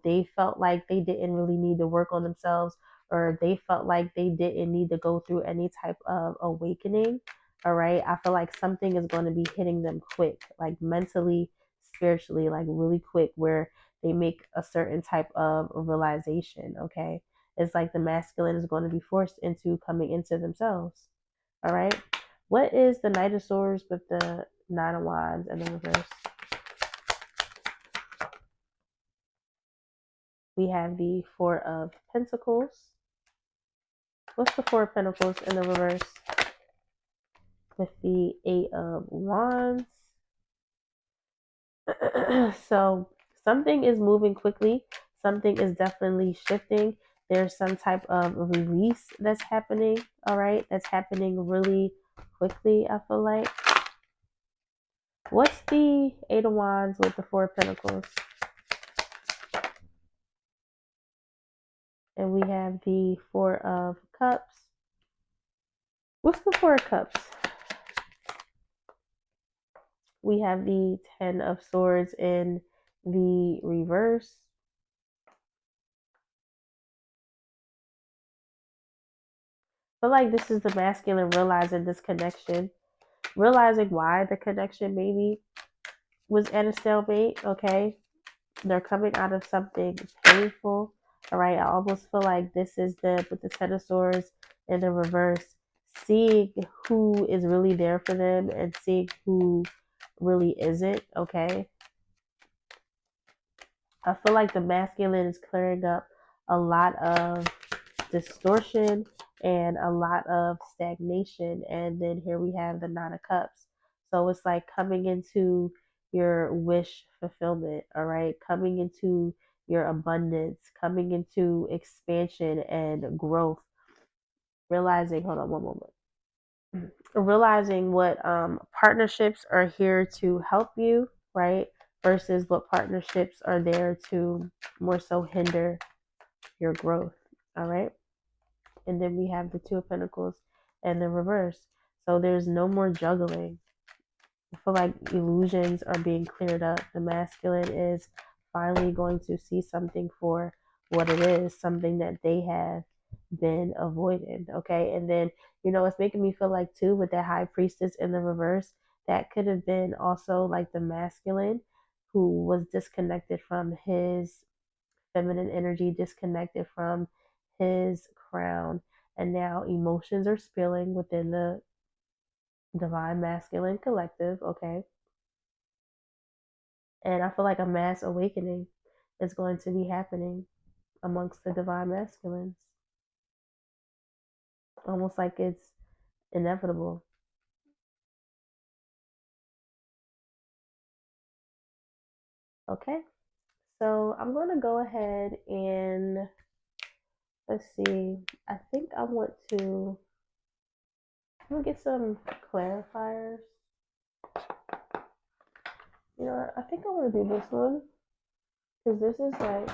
they felt like they didn't really need to work on themselves, or they felt like they didn't need to go through any type of awakening, all right, I feel like something is going to be hitting them quick, like mentally, spiritually, like really quick, where they make a certain type of realization. Okay, it's like the masculine is going to be forced into coming into themselves. All right. What is the Knight of Swords with the Nine of Wands in the reverse? We have the Four of Pentacles. What's the Four of Pentacles in the reverse? With the Eight of Wands. So something is moving quickly. Something is definitely shifting. There's some type of release that's happening. All right. That's happening really quickly, I feel like. What's the Eight of Wands with the Four of Pentacles? And we have the Four of Cups. What's the Four of Cups? We have the Ten of Swords in the reverse. I feel like this is the masculine realizing this connection, realizing why the connection maybe was at a stalemate. Okay, they're coming out of something painful. All right, I almost feel like this is the with the Ten of Swords in the reverse, seeing who is really there for them and seeing who really isn't. Okay, I feel like the masculine is clearing up a lot of distortion and a lot of stagnation. And then here we have the Nine of Cups. So it's like coming into your wish fulfillment, all right? Coming into your abundance, coming into expansion and growth. Realizing, hold on one moment. Realizing what partnerships are here to help you, right? Versus what partnerships are there to more so hinder your growth. All right. And then we have the Two of Pentacles and the reverse. So there's no more juggling. I feel like illusions are being cleared up. The masculine is finally going to see something for what it is, something that they have been avoiding. Okay. And then, it's making me feel like too with that High Priestess in the reverse, That could have been also like the masculine who was disconnected from his feminine energy, disconnected from his crown, and now emotions are spilling within the divine masculine collective, okay? And I feel like a mass awakening is going to be happening amongst the divine masculines, almost like it's inevitable. Okay, so I'm going to go ahead and let's see. I think I want to. I'm gonna get some clarifiers. You know, I think I want to do this one because this is like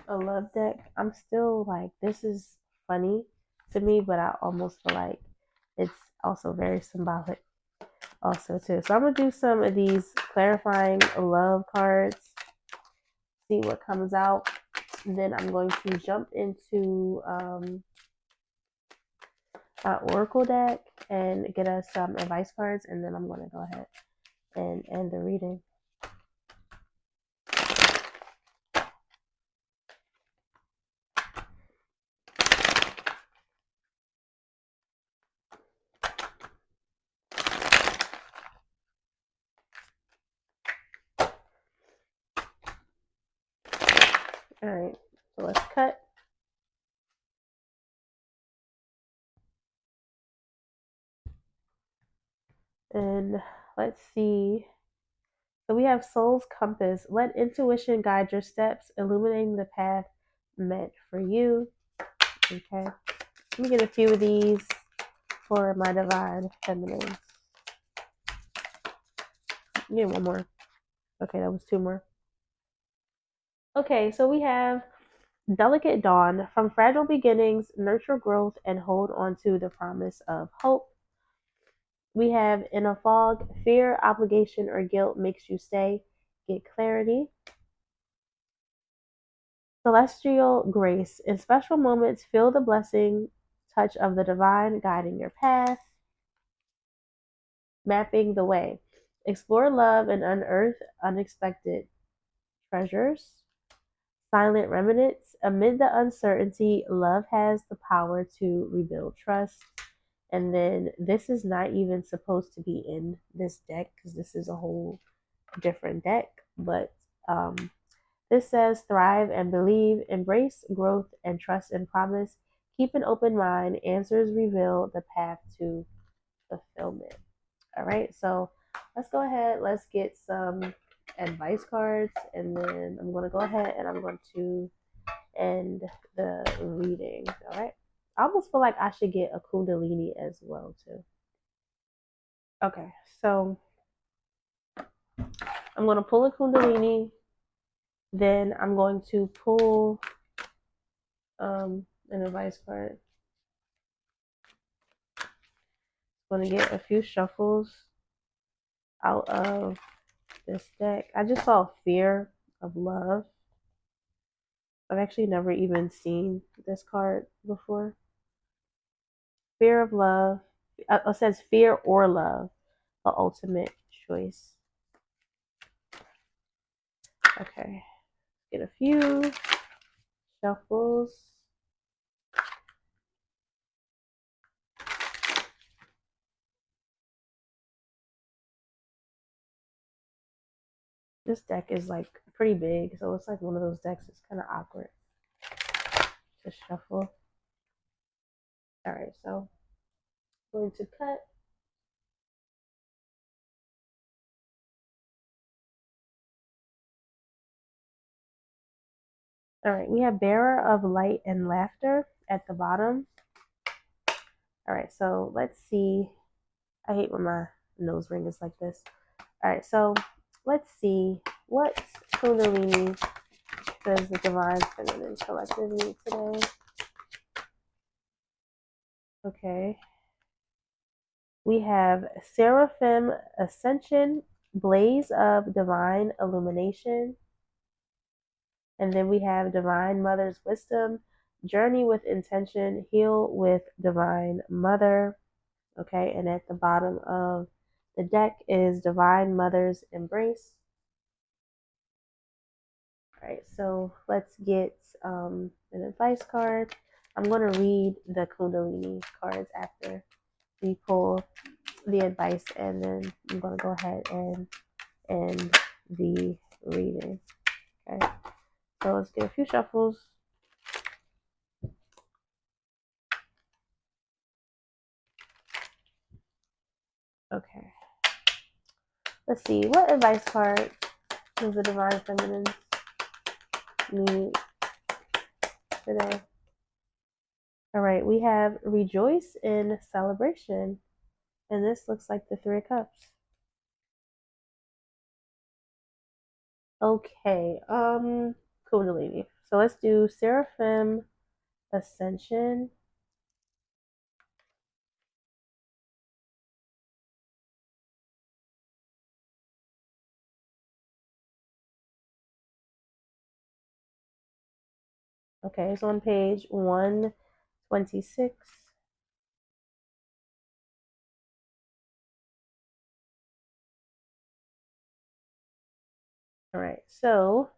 a love deck. I'm still like, this is funny to me, but I almost feel like it's also very symbolic, also too. So I'm gonna do some of these clarifying love cards, see what comes out. And then I'm going to jump into my oracle deck and get us some advice cards, and then I'm going to go ahead and end the reading. All right, so let's cut. And let's see. So we have Soul's Compass. Let intuition guide your steps, illuminating the path meant for you. Okay. Let me get a few of these for my divine feminine. Get one more. Okay, that was two more. Okay, so we have Delicate Dawn. From fragile beginnings, nurture growth and hold on to the promise of hope. We have In a Fog. Fear, obligation, or guilt makes you stay. Get clarity. Celestial Grace. In special moments, feel the blessing touch of the divine guiding your path. Mapping the Way. Explore love and unearth unexpected treasures. Silent Remnants. Amid the uncertainty, love has the power to rebuild trust. And then this is not even supposed to be in this deck because this is a whole different deck. But this says thrive and believe, embrace growth and trust and promise. Keep an open mind. Answers reveal the path to fulfillment. All right, so let's go ahead. Let's get some advice cards, and then I'm going to go ahead and I'm going to end the reading. All right. I almost feel like I should get a Kundalini as well too. Okay, so I'm going to pull a Kundalini. Then I'm going to pull an advice card. I'm going to get a few shuffles out of this deck. I just saw Fear of Love. I've actually never even seen this card before. Fear of Love. It says Fear or Love, the ultimate choice. Okay. Get a few shuffles. This deck is like pretty big, so it's like one of those decks that's kind of awkward to shuffle. All right, so I'm going to cut. All right, we have Bearer of Light and Laughter at the bottom. All right, so let's see. I hate when my nose ring is like this. All right, so let's see what Kundalini does the Divine Feminine Collective need today. Okay. We have Seraphim Ascension, Blaze of Divine Illumination. And then we have Divine Mother's Wisdom, Journey with Intention, Heal with Divine Mother. Okay, and at the bottom of The deck is Divine Mother's Embrace. All right, so let's get an advice card. I'm going to read the Kundalini cards after we pull the advice, and then I'm going to go ahead and end the reading. Okay, so let's get a few shuffles. Okay, let's see. What advice card does the Divine Feminine need today? All right, we have Rejoice in Celebration, and this looks like the Three of Cups. Okay, Kundalini. So let's do Seraphim Ascension. Okay, it's on page 126. All right, so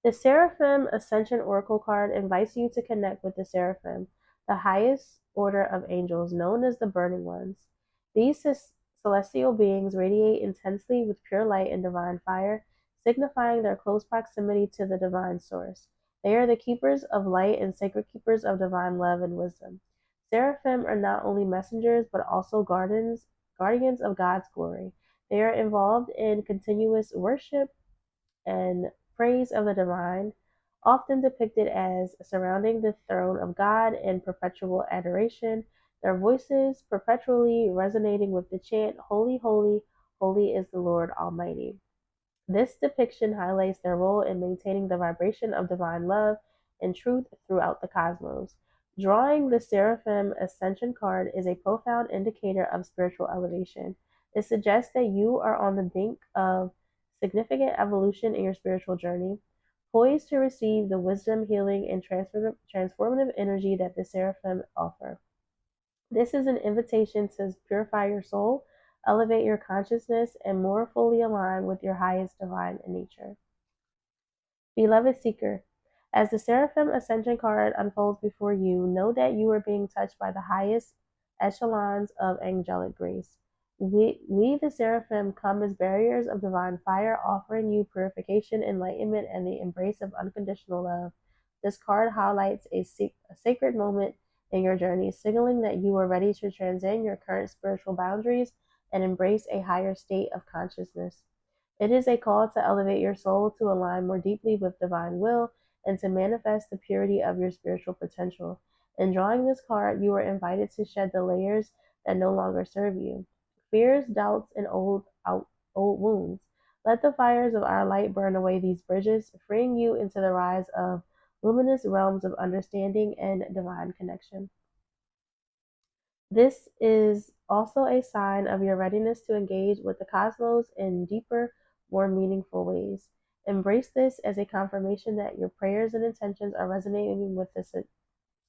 the Seraphim Ascension Oracle card invites you to connect with the Seraphim, the highest order of angels known as the Burning Ones. These celestial beings radiate intensely with pure light and divine fire, signifying their close proximity to the divine source. They are the keepers of light and sacred keepers of divine love and wisdom. Seraphim are not only messengers but also guardians of God's glory. They are involved in continuous worship and praise of the divine, often depicted as surrounding the throne of God in perpetual adoration, their voices perpetually resonating with the chant, Holy, Holy, Holy is the Lord Almighty. This depiction highlights their role in maintaining the vibration of divine love and truth throughout the cosmos. Drawing the Seraphim Ascension card is a profound indicator of spiritual elevation. It suggests that you are on the brink of significant evolution in your spiritual journey, poised to receive the wisdom, healing, and transformative energy that the Seraphim offer. This is an invitation to purify your soul, elevate your consciousness, and more fully align with your highest divine nature. Beloved Seeker, as the Seraphim Ascension card unfolds before you, know that you are being touched by the highest echelons of angelic grace. We, the Seraphim, come as barriers of divine fire, offering you purification, enlightenment, and the embrace of unconditional love. This card highlights a sacred moment in your journey, signaling that you are ready to transcend your current spiritual boundaries and embrace a higher state of consciousness. It is a call to elevate your soul to align more deeply with divine will and to manifest the purity of your spiritual potential. In drawing this card, you are invited to shed the layers that no longer serve you. Fears, doubts, and old wounds. Let the fires of our light burn away these bridges, freeing you into the rise of luminous realms of understanding and divine connection. This is also a sign of your readiness to engage with the cosmos in deeper, more meaningful ways. Embrace this as a confirmation that your prayers and intentions are resonating with the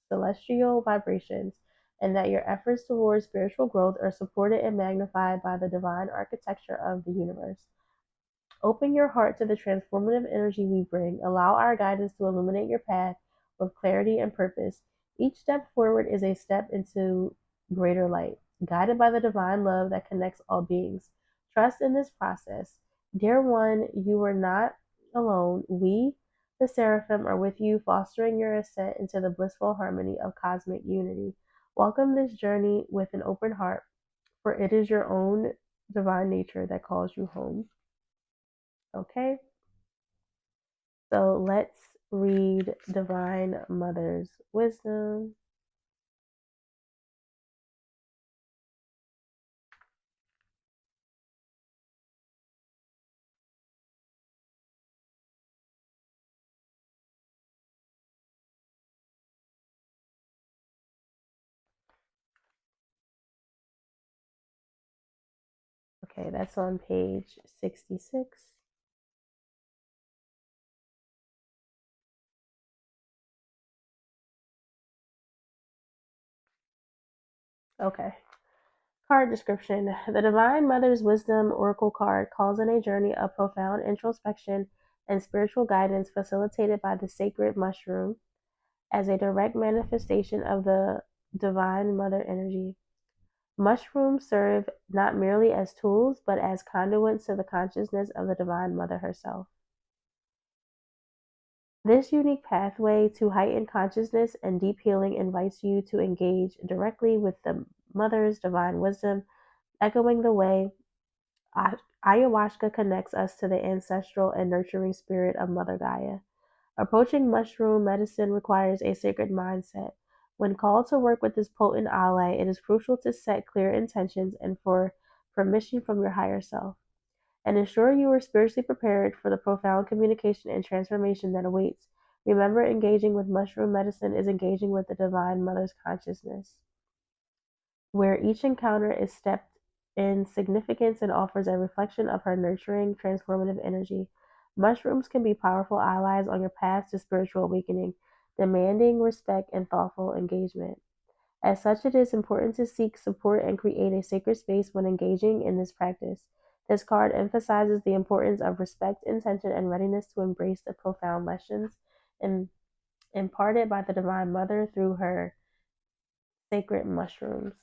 celestial vibrations, and that your efforts towards spiritual growth are supported and magnified by the divine architecture of the universe. Open your heart to the transformative energy we bring. Allow our guidance to illuminate your path with clarity and purpose. Each step forward is a step into greater light, guided by the divine love that connects all beings. Trust in this process. Dear one, you are not alone. We, the Seraphim, are with you, fostering your ascent into the blissful harmony of cosmic unity. Welcome this journey with an open heart, for it is your own divine nature that calls you home. Okay, so let's read Divine Mother's Wisdom. Okay, that's on page 66. Okay, Card description. The Divine Mother's Wisdom Oracle card calls in a journey of profound introspection and spiritual guidance facilitated by the sacred mushroom as a direct manifestation of the Divine Mother energy. Mushrooms serve not merely as tools, but as conduits to the consciousness of the Divine Mother herself. This unique pathway to heightened consciousness and deep healing invites you to engage directly with the Mother's divine wisdom, echoing the way ayahuasca connects us to the ancestral and nurturing spirit of Mother Gaia. Approaching mushroom medicine requires a sacred mindset. When called to work with this potent ally, it is crucial to set clear intentions and for permission from your higher self, and ensure you are spiritually prepared for the profound communication and transformation that awaits. Remember, engaging with mushroom medicine is engaging with the Divine Mother's consciousness, where each encounter is stepped in significance and offers a reflection of her nurturing, transformative energy. Mushrooms can be powerful allies on your path to spiritual awakening, demanding respect and thoughtful engagement. As such, it is important to seek support and create a sacred space when engaging in this practice. This card emphasizes the importance of respect, intention, and readiness to embrace the profound lessons imparted by the Divine Mother through her sacred mushrooms.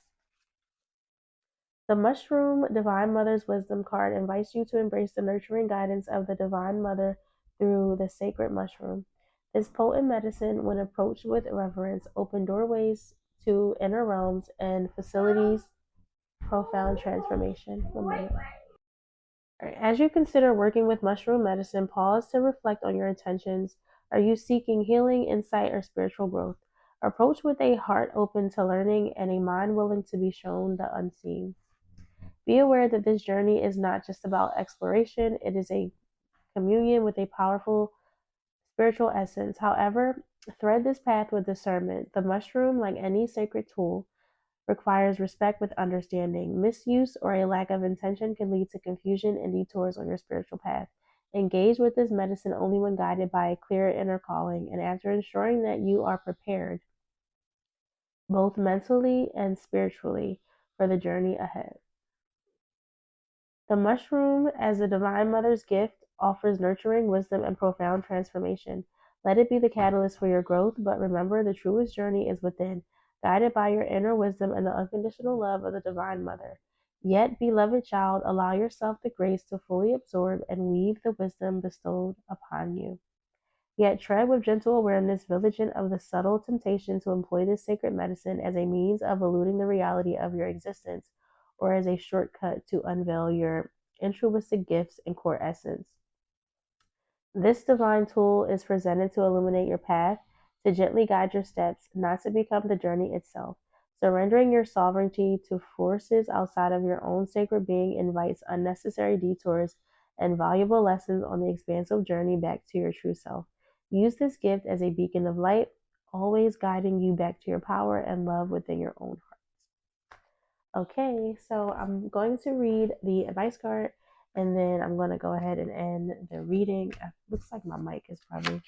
The Mushroom Divine Mother's Wisdom card invites you to embrace the nurturing guidance of the Divine Mother through the sacred mushroom. This potent medicine, when approached with reverence, opens doorways to inner realms and facilitates profound transformation. 1 minute. All right. As you consider working with mushroom medicine, pause to reflect on your intentions. Are you seeking healing, insight, or spiritual growth? Approach with a heart open to learning and a mind willing to be shown the unseen. Be aware that this journey is not just about exploration, it is a communion with a powerful spiritual essence. However, thread this path with discernment. The mushroom, like any sacred tool, requires respect with understanding. Misuse or a lack of intention can lead to confusion and detours on your spiritual path. Engage with this medicine only when guided by a clear inner calling and after ensuring that you are prepared, both mentally and spiritually, for the journey ahead. The mushroom, as the Divine Mother's gift, offers nurturing wisdom and profound transformation. Let it be the catalyst for your growth, but remember the truest journey is within, guided by your inner wisdom and the unconditional love of the Divine Mother. Yet, beloved child, allow yourself the grace to fully absorb and weave the wisdom bestowed upon you. Yet tread with gentle awareness, vigilant of the subtle temptation to employ this sacred medicine as a means of eluding the reality of your existence, or as a shortcut to unveil your intrinsic gifts and core essence. This divine tool is presented to illuminate your path, to gently guide your steps, not to become the journey itself. Surrendering your sovereignty to forces outside of your own sacred being invites unnecessary detours and valuable lessons on the expansive journey back to your true self. Use this gift as a beacon of light, always guiding you back to your power and love within your own heart. Okay, so I'm going to read the advice card and then I'm going to go ahead and end the reading. Looks like my mic is probably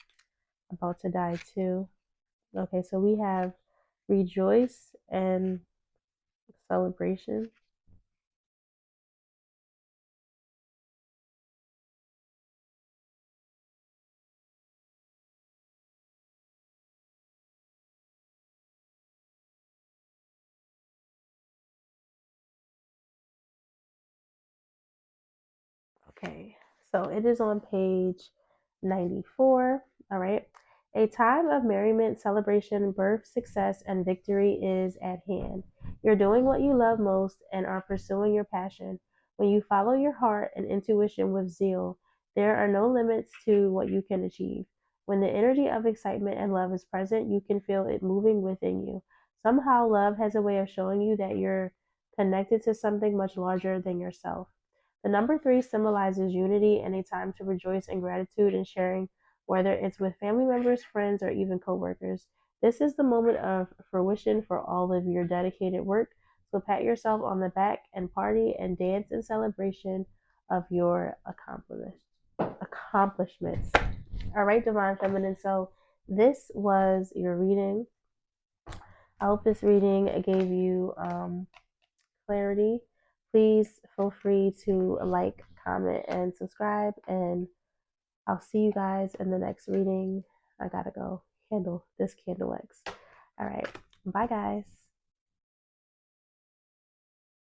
about to die too. Okay, so we have rejoice and celebration. Okay, so it is on page 94. All right. A time of merriment, celebration, birth, success, and victory is at hand. You're doing what you love most and are pursuing your passion. When you follow your heart and intuition with zeal, there are no limits to what you can achieve. When the energy of excitement and love is present, you can feel it moving within you. Somehow, love has a way of showing you that you're connected to something much larger than yourself. The number 3 symbolizes unity and a time to rejoice in gratitude and sharing, whether it's with family members, friends, or even coworkers. This is the moment of fruition for all of your dedicated work, so pat yourself on the back and party and dance in celebration of your accomplishments. All right, Divine Feminine. So this was your reading. I hope this reading gave you clarity. Please feel free to like, comment, and subscribe. And I'll see you guys in the next reading. I gotta go handle this candle X. All right. Bye, guys.